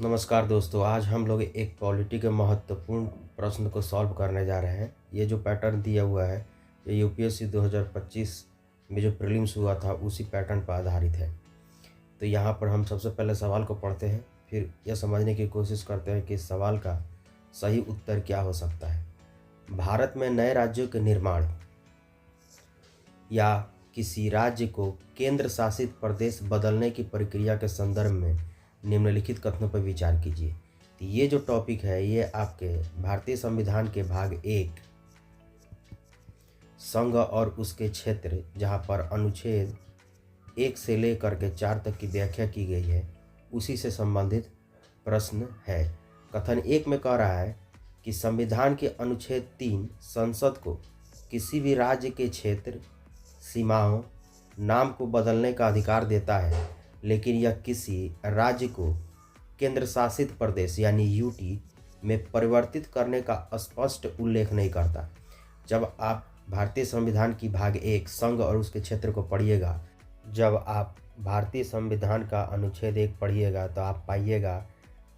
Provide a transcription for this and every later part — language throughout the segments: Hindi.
नमस्कार दोस्तों, आज हम लोग एक पॉलिटी के महत्वपूर्ण प्रश्न को सॉल्व करने जा रहे हैं। ये जो पैटर्न दिया हुआ है ये यूपीएससी 2025 में जो प्रीलिम्स हुआ था उसी पैटर्न पर आधारित है। तो यहाँ पर हम सबसे पहले सवाल को पढ़ते हैं, फिर यह समझने की कोशिश करते हैं कि इस सवाल का सही उत्तर क्या हो सकता है। भारत में नए राज्यों के निर्माण या किसी राज्य को केंद्र शासित प्रदेश बदलने की प्रक्रिया के संदर्भ में निम्नलिखित कथनों पर विचार कीजिए। तो ये जो टॉपिक है ये आपके भारतीय संविधान के भाग 1 संघ और उसके क्षेत्र, जहाँ पर अनुच्छेद 1 से लेकर के 4 तक की व्याख्या की गई है, उसी से संबंधित प्रश्न है। कथन 1 में कह रहा है कि संविधान के अनुच्छेद 3 संसद को किसी भी राज्य के क्षेत्र, सीमाओं, नाम को बदलने का अधिकार देता है, लेकिन यह किसी राज्य को केंद्र शासित प्रदेश यानी यूटी में परिवर्तित करने का स्पष्ट उल्लेख नहीं करता। जब आप भारतीय संविधान की भाग 1 संघ और उसके क्षेत्र को पढ़िएगा, जब आप भारतीय संविधान का अनुच्छेद 1 पढ़िएगा तो आप पाइएगा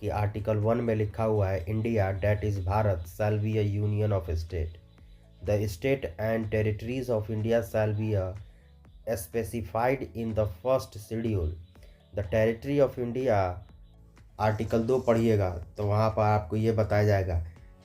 कि आर्टिकल 1 में लिखा हुआ है, India that is Bharat shall be a union of state. The state and territories of India shall be a specified in the first schedule. The territory of India, article 2 पढ़िएगा तो वहाँ पर आपको ये बताया जाएगा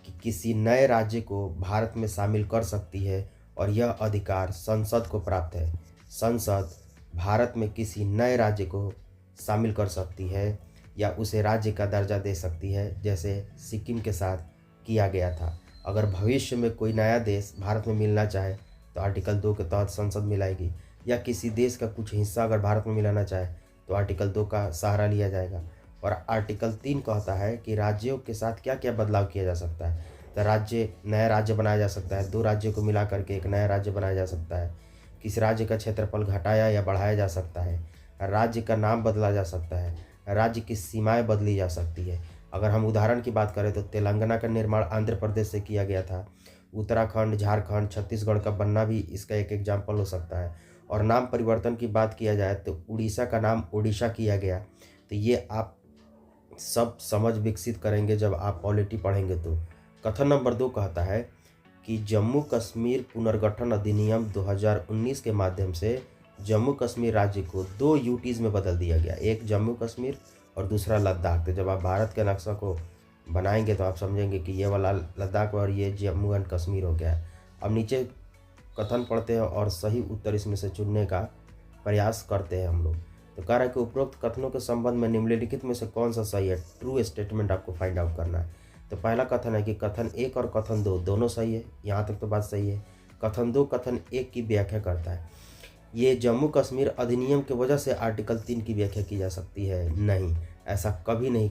कि किसी नए राज्य को भारत में शामिल कर सकती है और यह अधिकार संसद को प्राप्त है। संसद भारत में किसी नए राज्य को शामिल कर सकती है या उसे राज्य का दर्जा दे सकती है, जैसे सिक्किम के साथ किया गया था। अगर भविष्य में कोई नया देश भारत में मिलना चाहे तो आर्टिकल 2 के तहत संसद मिलाएगी, या किसी देश का कुछ हिस्सा अगर भारत में मिलाना चाहे तो आर्टिकल 2 का सहारा लिया जाएगा। और आर्टिकल 3 कहता है कि राज्यों के साथ क्या क्या बदलाव किया जा सकता है। तो नया राज्य बनाया जा सकता है, 2 राज्यों को मिला करके एक नया राज्य बनाया जा सकता है। किसी राज्य का क्षेत्रफल घटाया या बढ़ाया जा सकता है। राज्य का नाम बदला जा सकता है। राज्य की सीमाएं बदली जा सकती है। अगर हम उदाहरण की बात करें तो तेलंगाना का निर्माण आंध्र प्रदेश से किया गया था। उत्तराखंड, झारखंड, छत्तीसगढ़ का बनना भी इसका एक एग्जाम्पल हो सकता है। और नाम परिवर्तन की बात किया जाए तो उड़ीसा का नाम ओडिशा किया गया। तो ये आप सब समझ विकसित करेंगे जब आप पॉलिटी पढ़ेंगे। तो कथन नंबर 2 कहता है कि जम्मू कश्मीर पुनर्गठन अधिनियम 2019 के माध्यम से जम्मू कश्मीर राज्य को 2 यूटीज में बदल दिया गया, एक जम्मू कश्मीर और दूसरा लद्दाख। तो जब आप भारत के नक्शा को बनाएंगे तो आप समझेंगे कि ये वाला लद्दाख और ये जम्मू एंड कश्मीर हो गया है। अब नीचे कथन पढ़ते हैं और सही उत्तर इसमें से चुनने का प्रयास करते हैं हम लोग। तो कह रहा है कि उपरोक्त कथनों के संबंध में निम्नलिखित में से कौन सा सही है, ट्रू स्टेटमेंट आपको फाइंड आउट करना है। तो पहला कथन है कि कथन 1 और कथन 2 दोनों सही है। यहाँ तक तो बात सही है। कथन 2 कथन 1 की व्याख्या करता है। ये जम्मू कश्मीर अधिनियम की वजह से आर्टिकल 3 की व्याख्या की जा सकती है, नहीं, ऐसा कभी नहीं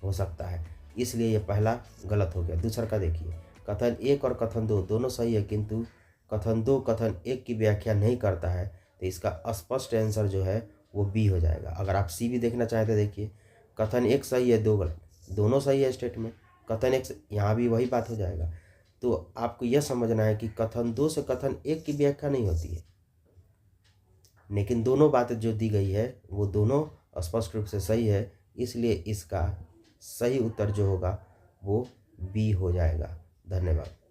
हो सकता है, इसलिए ये पहला गलत हो गया। दूसरा का देखिए, कथन 1 और कथन 2 दोनों सही है, किंतु कथन 2 कथन 1 की व्याख्या नहीं करता है। तो इसका स्पष्ट आंसर जो है वो बी हो जाएगा। अगर आप सी भी देखना चाहें तो देखिए, कथन 1 सही है, 2 गलत, दोनों सही है स्टेटमेंट। कथन 1 यहाँ भी वही बात हो जाएगा। तो आपको यह समझना है कि कथन 2 से कथन 1 की व्याख्या नहीं होती है, लेकिन दोनों बातें जो दी गई है वो दोनों स्पष्ट रूप से सही है, इसलिए इसका सही उत्तर जो होगा वो बी हो जाएगा। धन्यवाद।